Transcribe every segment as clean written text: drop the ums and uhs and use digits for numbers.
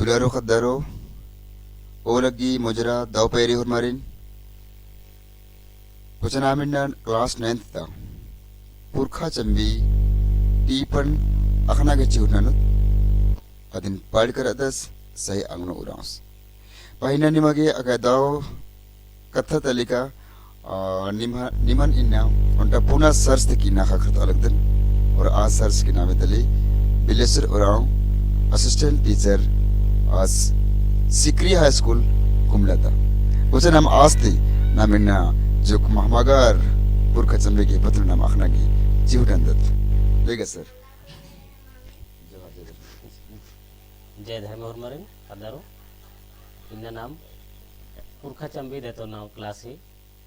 Tularo Kadaro, Olagi Mojara, Dauperi Hurmarin, Kuchanamindan class 9th ta, Purkha Chambi, Tipan Akanaga Churnanut, Adin Padkaradas, Say Angno Urans. Pahina Nimage Agadao Katha Talika, Niman Inna, unta Puna Sars the Kina Hakat Alagdan, or Asars Kinametali, Bilesser Urang, assistant teacher, as Sikri High School, Kumlata. Kucha nam asti namina juk mahmagar Purkha Chambi ke patru nam akhnagi Chihudandat. Lega sir. जय धर्म हुरमरिन पदारो इन्ना नाम पुरखा चंबी देतो नाम classy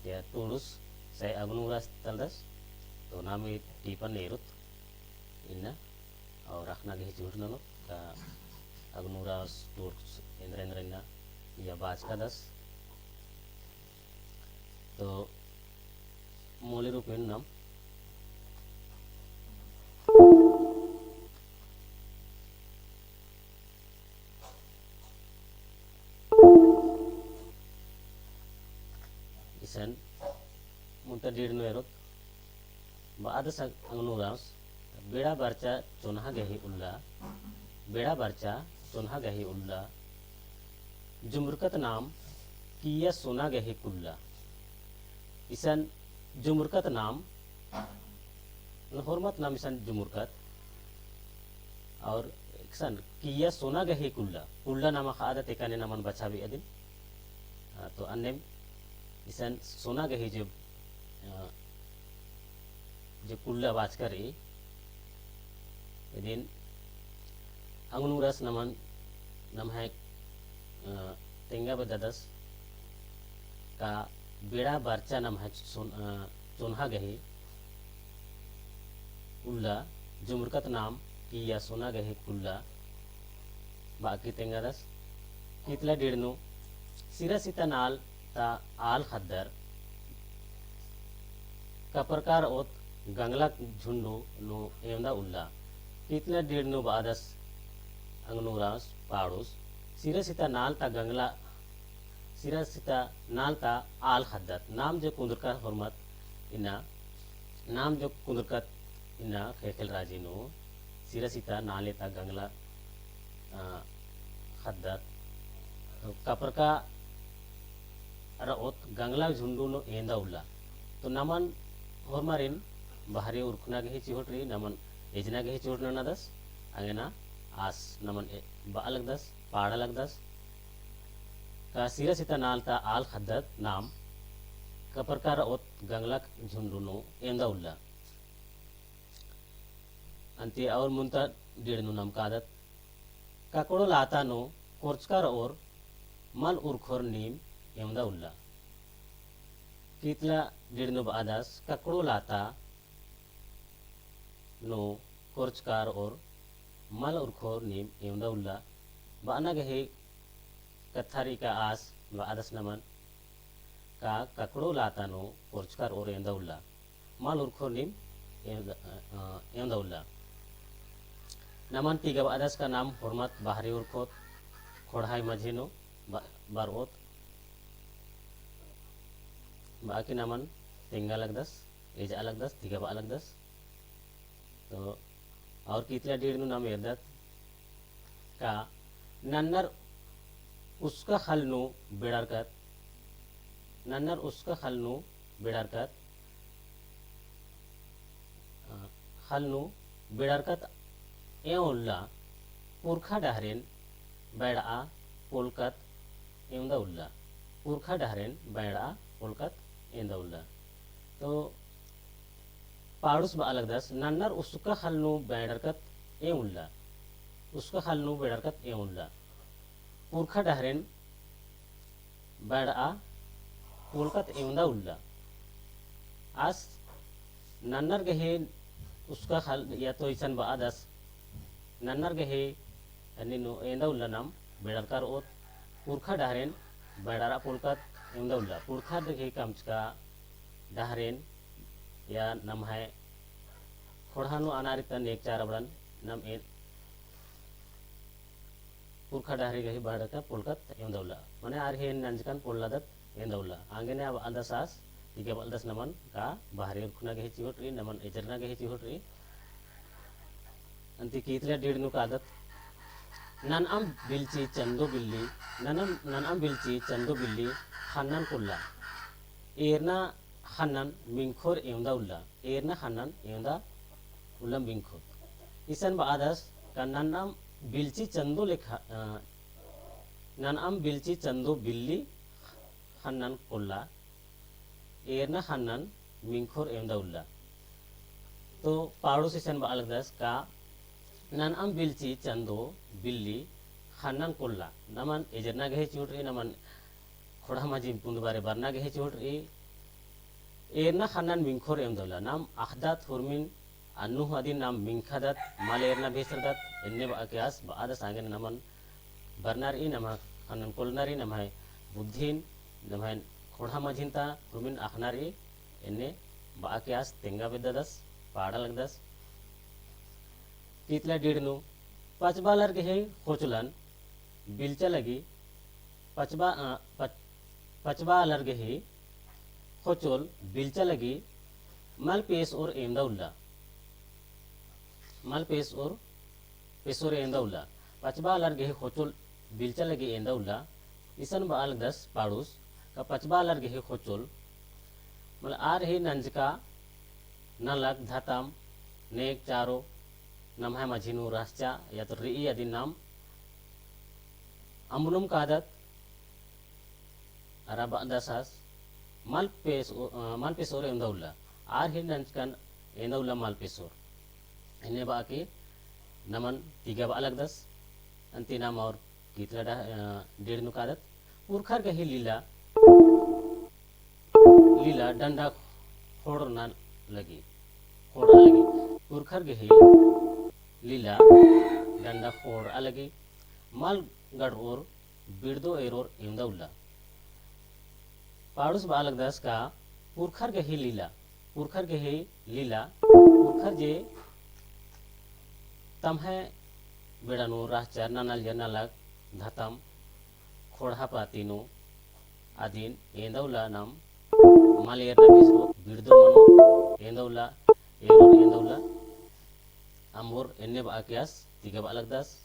या टूडुस से अगनुरास तलदस तो नाम ये टीपन नेरुत इन्ना और रखना के चूटना नो का अगनुरास टूर्स इंद्रेंद्र इन्ना या बाज का दस तो मोले रूपेन नाम इसन मुंता डीडनो एरोत बाद अंगनुरास बेड़ा बर्चा चुनहा गही उल्ला बेड़ा बर्चा चुनहा गही उल्ला जुमरकत नाम किया सोना गही कुल्ला इसन जुमरकत नाम हरमत नाम इसन जुमरकत और इसन किया सोना गही कुल्ला कुल्ला नाम आदत एकाने नामन बचावी अदिन तो अन्य इसन सोना गही जो कुल्ला बाज करे दिन अंगनुरस नमन नम है तेंगा बददस का बेड़ा बर्चा नम है चुनहा गही उल्ला जुमरकत नाम की या सोना गही कुल्ला बाकी तेंगा दस कितला डेढ़नो सिरा सीता नाल ता आल खद्दर का प्रकार ओत गंगला झुंडू नो एमदा उल्ला कितने डेढ़ नो बादस अंगनुरास पाड़ोस सिरसिता नाल ता गंगला सिरसिता नाल ता आल खद्दर नाम जो कुंदरका हरमत इना नाम जो कुंदरकत इना खेखल राजी नो सिरसिता नाले ता गंगला खद्दर तो का प्रकार ओत गंगला झुंडू नो एंदा उल्ला तो नमन हरमारिन बाहरी उर्खना गही चिहोटरी नमन एजना गही चिहोटना नदस अंगेना आस नमन बालक दस पाड़ा लग दस का सिरा सीता नालता आल खद्दत नाम का प्रकार ओत गंगला झुंडू नो एंदा उल्ला अंते और मुंता डेढ़ नो नाम कादत काकोड़ो लाता नो कोर्चकार और मल उर्खोर नीम एमदा उल्ला कितला डेढ़नो बादस ककड़ो लाता नो कोर्चकार और मल उर्खोर नीम एमदा उल्ला बाना गहे कथारी का आस बादस नमन का ककड़ो लाता नो कोर्चकार और एमदा उल्ला मल उर्खोर नीम एमदा उल्ला नमन तीगा बादस का नाम हरमत बाहरी उर्खोत खोड़हाई मझिनो बारोत बाकी नमन तेंगा लग दस एजा अलग दस तिगा अलग दस तो और कितला डेढ़ नु नाम एरदत का नन्नर उसका हल नु बेड़ारकत नन्नर उसका हल नु बेड़ारकत हल नु बेड़ारकत ए उल्ला पुरखा डहरेन बैड़ा पोलकत एमदा उल्ला पुरखा डहरेन बैड़ा पोलकत एंदा उल्ला तो पाड़ुस बा अलग दस नन्नर उसका हल नु बैडरकत ए उल्ला उसका हल नु बैडरकत ए उल्ला पुरखा डहरेन बैड़ा पोलकत एंदा उल्ला आस नन्नर गहे उसका हल या तो इसन बा दस नन्नर गहे नो एंदा उल्ला नाम बेड़रकार ओत पुरखा डहरेन बैडारा पोलकत एंदा उल्ला पुरखा गहे कमचका डहरेन या नम है खोड़ानु अनारितन एक चार बड़न नम ए पुरखा डाहरी गही बाड़का पुलकत एंदौला माने आर हे नंजकान पोल्लादत एंदौला आंगेने अब अंदसास तिगे बलदस नमन का बाहरी खुना गही चिहोटरी नमन एजरना गही चिहोटरी अंति कीतले डेडनु कादत ननअम बिल्ची चंदो बिल्ली ननअम बिल्ची चंदो बिल्ली हन्नन कुल्ला एरना हन्नन मिंखोर एवंदा उल्ला एरना हन्नन एवंदा उल्लम मिंखोर इसन बादस का ननअम बिल्ची चंदो लेखा ननअम बिल्ची चंदो बिल्ली हन्नन कुल्ला एरना हन्नन मिंखोर एवंदा उल्ला तो पाड़ो सिसन बालक दस का ननअम बिल्ची चंदो बिल्ली हन्नन कुल्ला नमन एजरना गहे चोटरी नमन खोड़ा माजी पुंदबारे बरना गहे चोटरी एरना हन्नन मिंखोर एमदोला नाम अहदात हुरमिन अन्नु हदिन नाम मिंखादत माल एरना भेसरदत एन्ने बाकियास बाद सांगन नमन बरनारी नम हन्नन कुलनारी नमहाय बुद्धिन नमहाय खोड़ा माजिनता हुरमिन अखनारी एन्ने बाकियास तेंगा बेददस पाड़ा लगदस कितला डेडनु पचबालर के है खोचलन बिलचा लगी पचबालर के है खोचोल बिलचा लगी मल पेस और एमदा उल्ला मल पेस और पेसोर एंदा उल्ला पचबालर के है खोचोल बिलचा लगी एंदा उल्ला इसन बाल दस पाड़ूस का पचबालर के है खोचोल मल आर है नंजका नलक धातम नेक चारो नम है मझिनु रास्चा या तो री आदि नाम अम्बुलुम कादत अरब दसास मल पेसोर एंदौला आर ही नंचकन एंदौला मल पेसोर इन्हें बाकी नमन तिगा अलग दस अंति नाम और कितला डेढ़ नुकादत पुरखर के ही लीला लीला डंडा खोड़ना लगी पुरखर के ही लीला डंडा खोड़ अलगी मल गढ़ और बिरदो एरोर एंदा उल्ला पाड़ुस बालक दस का पुरखर के ही लीला पुरखर जे तम है बेड़ानु राहचार नानाल जनालक धतम खोड़ा पातीनु आदीन एंदौला नाम मल एरना बिसरो बिरदो मनो एंदौला एरोर एंदौला अम्बोर एन्ने बाकियास तिगा बालक दस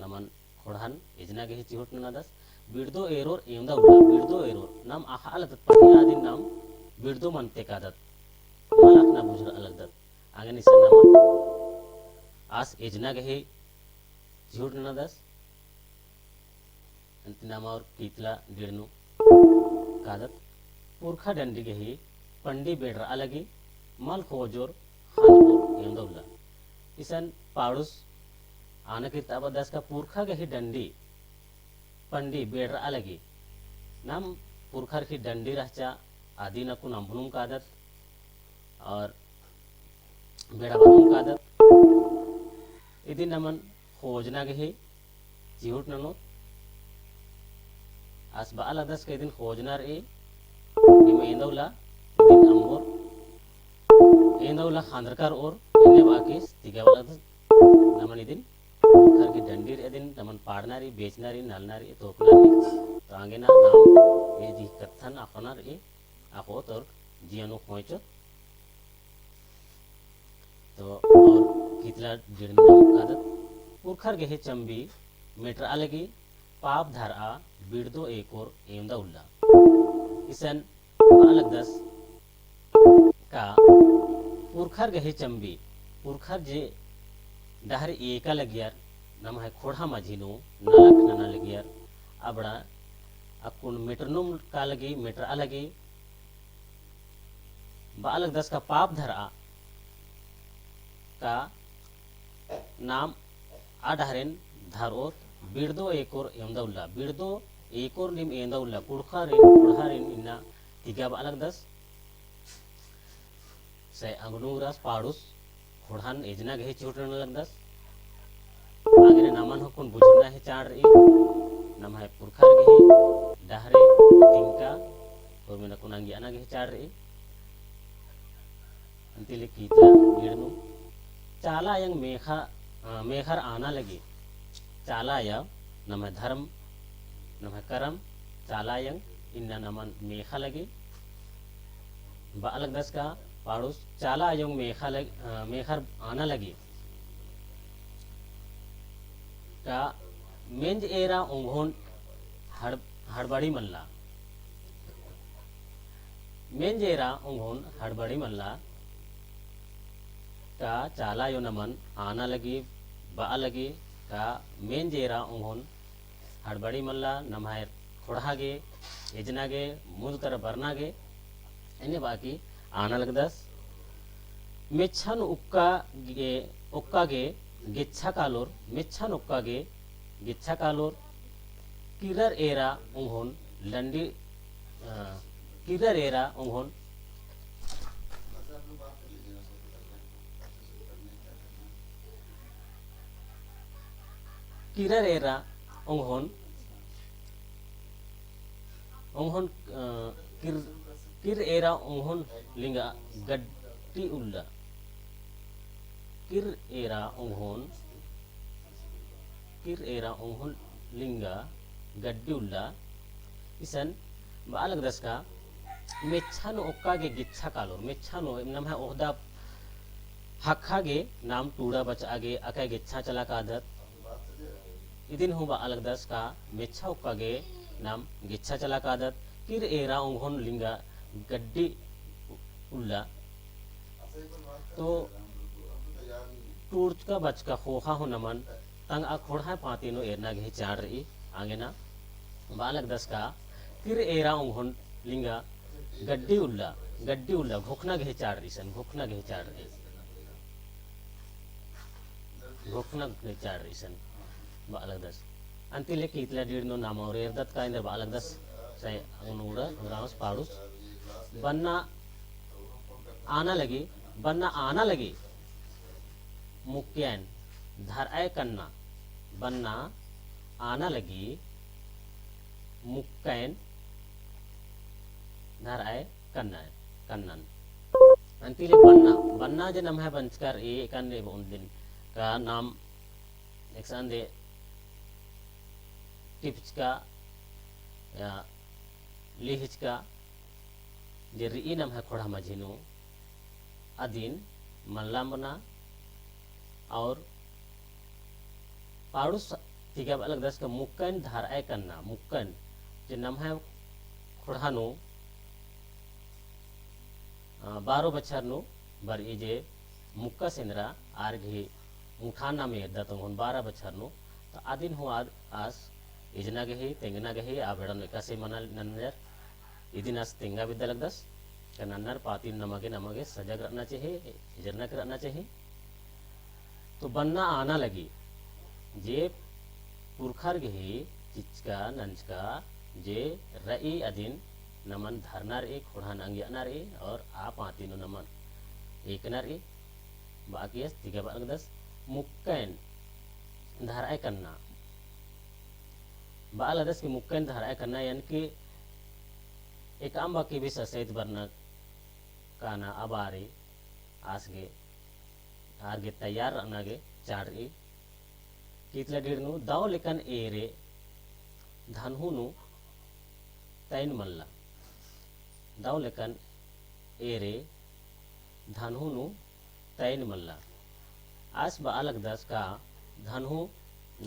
नमन खोड़ान एजना के चिहोट ना दस बिरदो एरोर एमदा उल्ला बिरदो एरोर नाम आहालत पति आदि नाम बिरदो मनते कादत मालक ना बुझर अलग दत आगे निसन नमन आस एजना के चिहोट ना दस अंति नाम और कीतला डेड़नु कादत पुरखा डंडी के पंडी बेडर अलगी मल खोजोर हानोर एमदा उल्ला इसन पाड़ुस आना किताब दस का पुरखा के ही डंडी पंडी बेड़ अलगी नाम पुरखर की डंडी रहचा आदि नकु नंबनुम का आदत और बेड़ा बनूम का आदत इदी नमन खोजना के ही चिहुट ननो आस बाल दस के दिन खोजना रे इमे एंदौला दिन अम्बोर एंदौला खांदरकर और इन्हें बाकिस तिगा वाला नमन इदिन पुरखर की डंडी रे दिन नमन पाड़नारी बेचनारी नलनारी तोपनारी तो आगे ना नाम ये जी कथन अपनार ए आपो तोर जियानो खोचो तो और कितला डेढ़ नाम कादत पुरखर के चंबी मीटर अलगी पाप धर आ बिरदो एक और एमदा उल्ला इसन अलग दस का पुरखर गहे चंबी पुरखर जे डहर एका लगियार नम है खोड़ा माझिनो नलक नना लगियार अबड़ा अकुन मीटरनुम का लगी मीटर अलगी बालक दस का पाप धरा का नाम आधारेन धरोर बिरदो एकोर एमदौल्ला बिरदो एकोर निम एंदौल्ला कुड़हारेन इन्ना तिगा बालक दस से अंगनुरास पाड़ुस खोड़ान एजना गहे चोटन लगदस आगे नामन होकुन बुझना है चाड़ रे नम है पुरखर गहे डहरे तिंका और मेना कुन अंगियाना गहे चाड़ रे अंतिले कीतला गिड़नु चाला यंग मेखर आना लगी चाला या nama dharam nama karam calayang inna naman mekha lagi ba alag das ka पाड़ोस चाला yung मेखर आना लगी का मेंज एरा उंघोन हड़बड़ी मल्ला मेंज एरा उंघोन हड़बड़ी मल्ला का चाला यो नमन आना लगी बा लगी का मेंज एरा उंघोन हड़बड़ी मल्ला नमहार खुड़ागे इजनागे मुद तर बरनागे इन्हें बाकी आना लगदस मेच्छन उक्का गे गिच्छा कालोर मेच्छन उक्का गे गिच्छा कालोर किरर एरा उंघोन लंडी किरर एरा उंघोन किरर एरा उंघोन उंघोन किर एरा उंघोन लिंगा गड्डी उल्ला किर एरा उंघोन लिंगा गड्डी उल्ला इसन बालक दस का मेच्छान ओक्का गे गिच्छा कालोर मेच्छानो नम है ओहदा हक्का गे नाम टूड़ा बच आगे अका गिच्छा चला का आदत इदिन हूँ बालक दस का मेच्छा ओक्का गे नाम गिच्छा चला का आदत किर एरा उंघोन लिंगा गड्डी उल्ला तो टूर्च का बच का खोखा हो नमन तंग आ खोड़ा पाती नो एरना घे चाड़ रही आगे ना बालक दस का किर एरा उंघोन लिंगा गड्डी उल्ला घोखना घे चाड़ रही सन घोखना घे चाड़ रही सन बालक दस अंतिले की इतला डीड़ नो नाम और एरदत का इंदर बालक दस से अंगनूड़ा रामस पाड़ुस बन्ना आना लगी मुक्यन धराय कन्ना बन्ना आना लगी मुक्कैन धराय कन्नन अंतिले बन्ना जे नम है बंचकर ए कन्ने दिन का नाम एक संदे टिप्स का या लिहिच का जे री नम है खोड़ा मझिनो अधीन मल्लामना और पाड़ुस तिगा अलग दस का मुक्कन धाराय करना मुक्कन जे नम है खोड़ा नो 12 बछर नो बर जे मुक्का सेंद्रा आर घे मुठाना में दत 12 बछर नो तो आदिन हो आस इजना गहे तेंगना गहे आबेड़न कसे मना नंजर इदिन आस तेंगा विद्या दस का नन्नर पाती नमगे सजग रहना चाहिए इजरना करना चाहिए तो बन्ना आना लगी जे पुरखर गहे चिचका नंचका जे रई अदिन नमन धरनार ए खोड़ा नंगियानार ए और आ पाती नो नमन एकनार ए बाकी तिगा बालक दस मुक्कन धाराय करना बाल दस की मुक्कन धाराय करना यानी कि एक आम बाकी भी ससेत बरना काना अबारे आसगे आगे तैयार अनागे चाड़ी कितला डिड़नु दाव लेकन एरे धनहुनु तैन मल्ला दाव लेकन एरे धनहुनु तैन मल्ला आस बालक दस का धनहु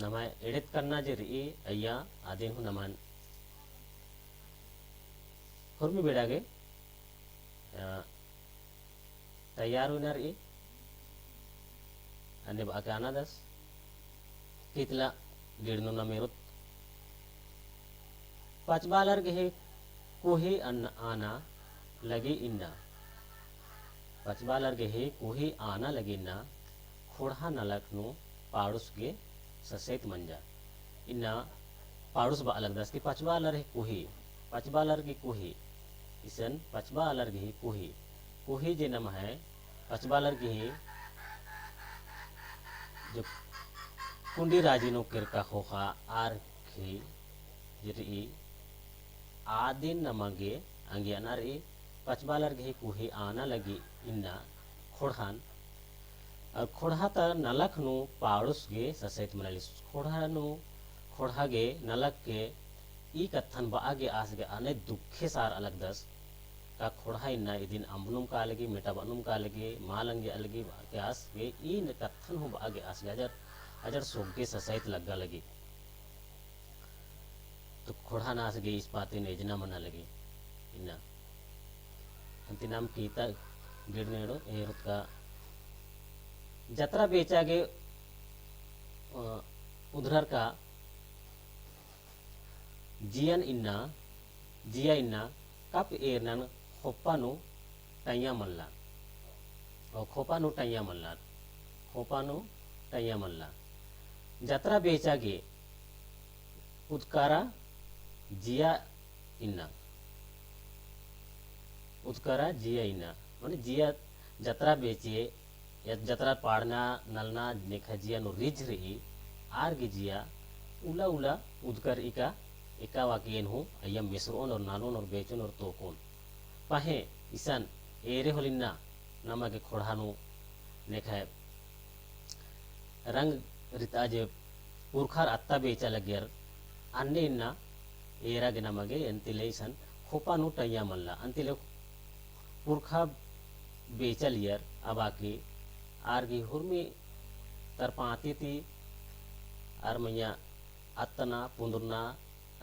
नमाय एडित करना जे री अय्या आदिन हु नमान हुर्मी बेड़ागे तैयार होनार ए अन्य बाके आना दस कितला गिड़नो न मेरुत पचबालर के कोही आना लगे इन्ना पचबालर के कोही आना लगे इन्ना खोड़ा नलकनु पाड़ुस के ससेत मंजा इन्ना पाड़ुस बालक दस की पचबालर है पचबालर की कोही इसन पचबालर की कोही जे नम है पचबालर की जो कुंडी राजिनो किरका खोखा आर खी जिरी आदिन नमगे अंगियानार ए पचबालर गे कुही आना लगी इन्ना खोड़ान और खोड़ा त नलख नु पाड़ुस गे ससेत मनाली खोड़हागे नलक के ई कत्थन बागे आसगे अने दुखे सार अलग दस का खोड़ा इन्ना इदिन अम्बनुम का अलगी मेटाबनुम का अलगी मालंगे अलगी के आस गे ई न कत्थन हो बागे आस गे अजर अजर सोगे ससैत लग्गा लगी तो खोड़ा नास गे इस पाते ने जना मना लगी इन्ना अंति नाम कीता गिड़नेड़ो एरुत का जत्रा बेचा गे उधर का जियन इन्ना जिया इन्ना कप एरनन खोपानु टैया मल्ला और खोपानु टैया मल्ला खोपानु टैया मल्ला जत्रा बेचा गे उदकारा जिया इन्ना उदकारा जिया इन्ना माने जिया जत्रा बेचिए या जत्रा पाड़ना नलना नेखा जिया नो रिज रही आर गे जिया उला उला उदकर इका एका वाकियन हूँ अयम मिसरोन और नानोन और बेचन और तोकोन पाहे इसान एरे होलिन्ना नामा के खोड़ानु नेखा रंग रिता जे पुरखार अत्ता बेचा लग्यर अन्ने इन्ना एरा गे नमगे अंतिले इसान खोपानु टैया मल्ला अंतिले पुरखा बेचा लियर अब आके आरगी हुरमी तरपाती थी आर मैया अत्तना पुंदुरना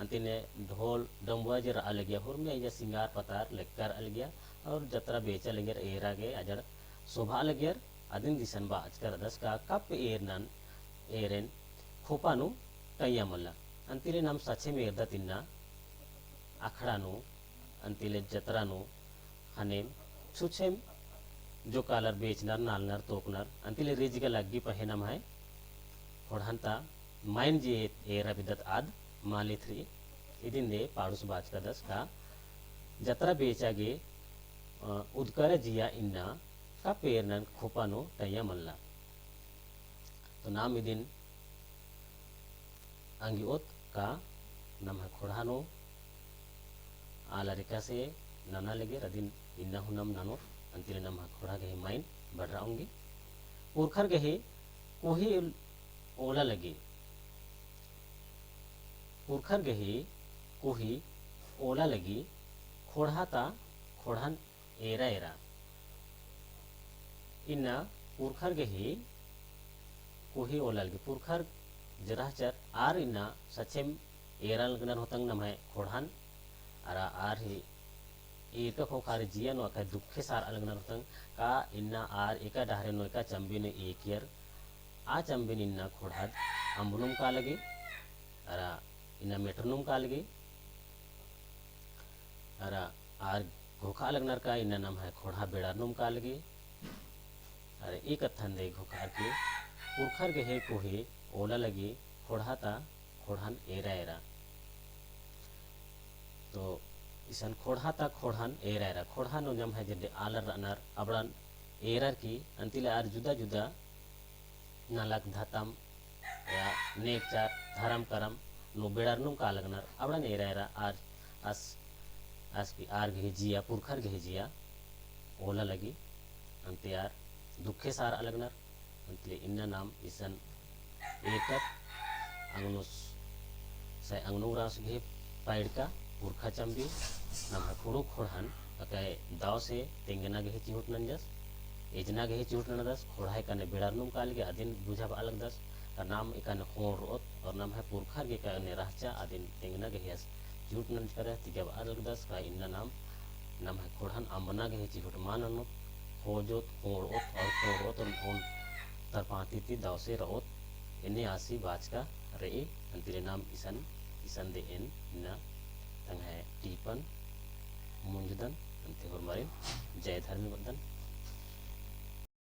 अंतिने ढोल डम्बुआ जर अलगिया हुरमी आइया सिंगार पतार लेकर अलगिया और जत्रा बेचा लगियर एरा गे अजड़ शोभा अलगियर अदिन दिसन बा अजकर दस का कप एरनन एरेन खोपानु टैया मल्ला अंतिले नाम सचे में एरदा तिन्ना अखड़ानु अंतिले जत्रानु हनेम छुछेम जो कालर बेचनर नालनर तोकनर अंतिले रेजिगा लग्गी पहेनम है खोड़हंता माइन जे एरा बिदत आद माली थ्री इदिन दे पाड़ुस बाज का दस का जत्रा बेचा गे उदकर जिया इन्ना का पेरनन खोपानो टैया मल्ला तो नाम इदिन अंगिओत का नाम है खोड़ानो आला रिका से नना लगे रदिन इन्ना हुनम नानो अंतिले नाम है खोड़ा गहे माइन बढ़ रहा पुरखर गहे कोही ओला लगे पुरखर गहे कोही ओला लगी खोड़ाता खोड़ान एरा एरा इन्ना पुरखर गहे कोही ओला लगी पुरखर जरा चर आर इन्ना सचेम एरा लगनर होतंग नम है खोड़ान अरा आर ही एका खो खारे जिया नो का दुखे सार अलगनर होतंग का इन्ना आर एका डहरे नो एका चंबी ने एक यर आ चंबी इन्ना खोड़ाद अम्बुनुम का लगे अरा इन्ना मेटरनुम का लगे अरा आर घोखा लगनर का इन्ना नाम है खोड़ा बेड़ानुम का लगे अरे एक अथन दे घोखार के पुरखर गहे कोहे ओला लगे खोड़ाता खोड़ान एरा एरा तो इसन खोड़ाता खोड़ान एरा एरा खोड़ान नो जम है जदे आलर अनर अबड़न एरर की अंतिले आर जुदा जुदा नालक धातम या नेक चार धर्म करम नो बेड़ारनुम का लगनर अबड़न एरा एरा आर आस की आर घेजिया पुरखर घेजिया ओला लगी अंते यार दुखे सार अलगनर अंतले इन्ना नाम इसन एकत अंगनुस से अंगनुरास घे पाइड़का पुरखा चंबी नाम है खुड़ो खोड़हन अकाय दाव से तेंगना घे चिहुट नंजस एजना घे चिहुट नंदस खोड़ाई कने बेड़ारनुम काल के अदिन बुझा अलग दस का नाम इकाने खोड़ रोत और नाम है पुरखा के कने रहचा अदिन तेंगना घे हस चिहुट नंज करे तिजब अलग दस का इन्ना नाम है खोड़हन अंबना घे चिहुट माननो खोजोत खोड़ोत और खोड़ोत और तरपाती थी दाव से रहोत इन्हें आसी बाज का रे अंतिरे नाम इसन दे इन ना तंग है टीपन मुंजदन अंति और मारे जय धर्म बंधन